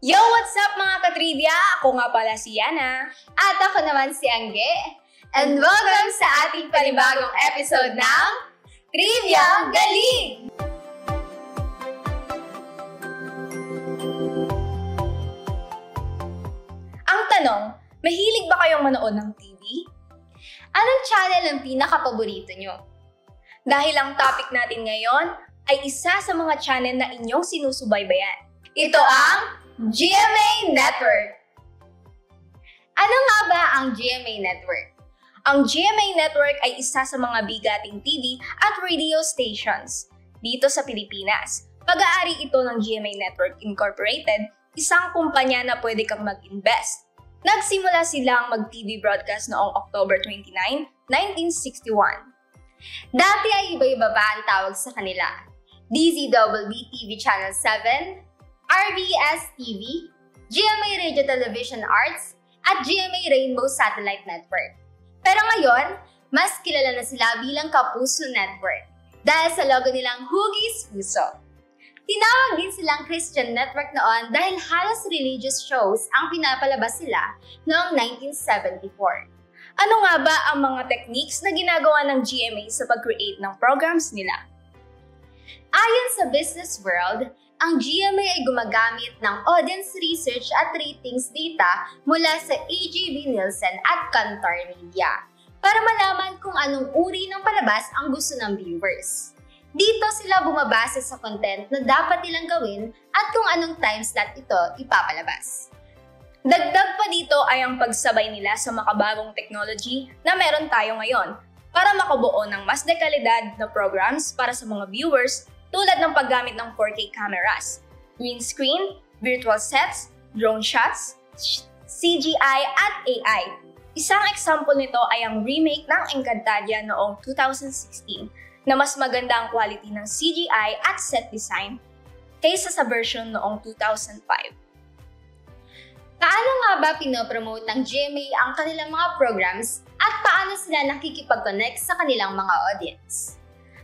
Yo! What's up mga katrivia? Ako nga pala si Yana. At ako naman si Angge. And welcome sa ating panibagong episode ng Trivia Galing! Ang tanong, mahilig ba kayong manood ng TV? Anong channel ang pinaka-paborito nyo? Dahil ang topic natin ngayon ay isa sa mga channel na inyong sinusubaybayan. Ito ang GMA Network. Ano nga ba ang GMA Network? Ang GMA Network ay isa sa mga bigating TV at radio stations dito sa Pilipinas. Pag-aari ito ng GMA Network Incorporated, isang kumpanya na pwede kang mag-invest. Nagsimula silang mag-TV broadcast noong October 29, 1961. Dati ay iba-iba pa ang tawag sa kanila. DZWB TV Channel 7, RVS TV, GMA Radio Television Arts, at GMA Rainbow Satellite Network. Pero ngayon, mas kilala na sila bilang Kapuso Network dahil sa logo nilang Huggies Puso. Tinawag din silang Christian Network noon dahil halos religious shows ang pinapalabas sila noong 1974. Ano nga ba ang mga techniques na ginagawa ng GMA sa pag-create ng programs nila? Ayon sa Business World, ang GMA ay gumagamit ng audience research at ratings data mula sa AGB Nielsen at Kantar Media para malaman kung anong uri ng palabas ang gusto ng viewers. Dito sila bumabase sa content na dapat nilang gawin at kung anong time slot ito ipapalabas. Dagdag pa dito ay ang pagsabay nila sa makabagong technology na meron tayo ngayon para makabuo ng mas dekalidad na programs para sa mga viewers tulad ng paggamit ng 4K cameras, green screen, virtual sets, drone shots, CGI at AI. Isang example nito ay ang remake ng Encantadia noong 2016 na mas maganda ang quality ng CGI at set design kaysa sa version noong 2005. Paano nga ba pinopromote ng GMA ang kanilang mga programs at paano sila nakikipag-connect sa kanilang mga audience?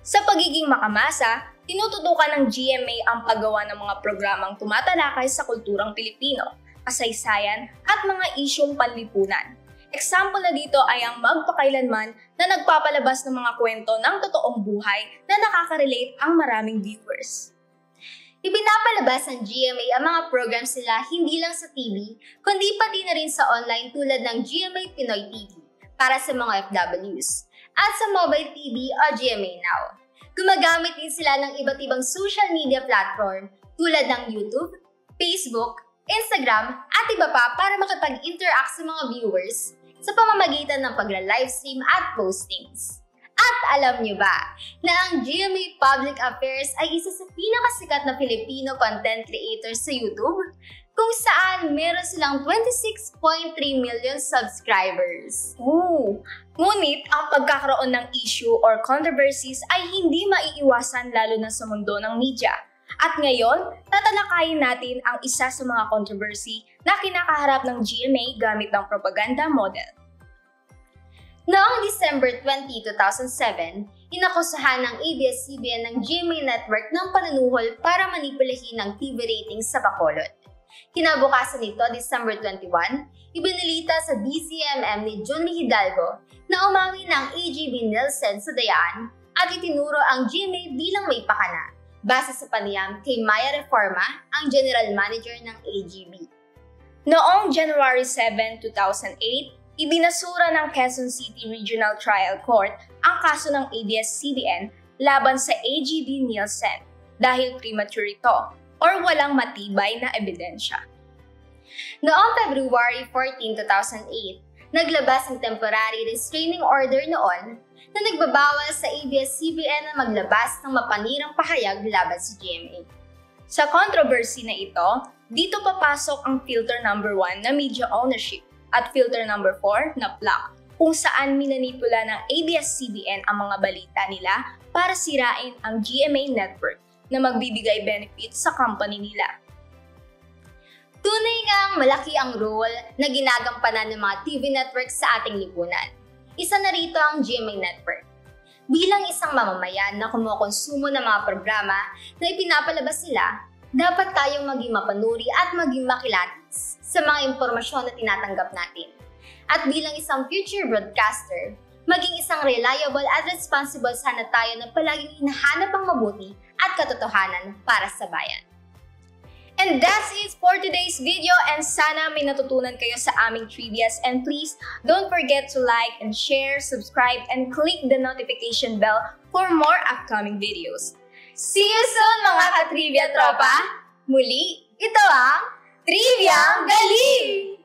Sa pagiging makamasa, tinututukan ng GMA ang paggawa ng mga programang tumatalakay sa kulturang Pilipino, kasaysayan at mga isyong panlipunan. Eksemplo na dito ay ang Magpakailanman na nagpapalabas ng mga kwento ng totoong buhay na nakaka-relate ang maraming viewers. Ipinapalabas ng GMA ang mga programs nila hindi lang sa TV, kundi pati na rin sa online tulad ng GMA Pinoy TV para sa mga FWs at sa mobile TV o GMA Now. Gumagamit din sila ng iba't ibang social media platform tulad ng YouTube, Facebook, Instagram at iba pa para makipag-interact sa mga viewers sa pamamagitan ng pagla-livestream at postings. At alam niyo ba na ang GMA Public Affairs ay isa sa pinakasikat na Filipino content creators sa YouTube kung saan meron silang 26.3 million subscribers. Ngunit ang pagkakaroon ng issue or controversies ay hindi maiiwasan lalo na sa mundo ng media. At ngayon, tatalakayin natin ang isa sa mga controversy na kinakaharap ng GMA gamit ng propaganda model. Noong December 20, 2007, inakusahan ng ABS-CBN ng GMA Network ng panunuhol para manipulahin ng TV ratings sa Bacolod. Kinabukasan nito, December 21, ibinalita sa DCMM ni Junly Hidalgo na umawi ng AGB Nielsen sa dayaan at itinuro ang GMA bilang may pakana, base sa panayam kay Maya Reforma, ang General Manager ng AGB. Noong January 7, 2008, ibinasura ng Quezon City Regional Trial Court ang kaso ng ABS-CBN laban sa AGB Nielsen dahil premature ito or walang matibay na ebidensya. Noong February 14, 2008, naglabas ang temporary restraining order noon na nagbabawal sa ABS-CBN na maglabas ng mapanirang pahayag laban sa GMA. Sa controversy na ito, dito papasok ang filter number 1 na media ownership at filter number 4 na block, kung saan minanipula ng ABS-CBN ang mga balita nila para sirain ang GMA network na magbibigay benefits sa company nila. Tunay ngang malaki ang role na ginagampanan ng mga TV networks sa ating lipunan. Isa na rito ang GMA Network. Bilang isang mamamayan na kumukonsumo ng mga programa na ipinapalabas nila, Dapat tayong maging mapanuri at maging makilatis sa mga impormasyon na tinatanggap natin. At bilang isang future broadcaster, maging isang reliable at responsible sana tayo na palaging hinahanap ang mabuti at katotohanan para sa bayan. And that's it for today's video, and sana may natutunan kayo sa aming trivias, and please don't forget to like and share, subscribe, and click the notification bell for more upcoming videos. See you soon mga ka-trivia tropa! Muli, ito ang Triviang Galing!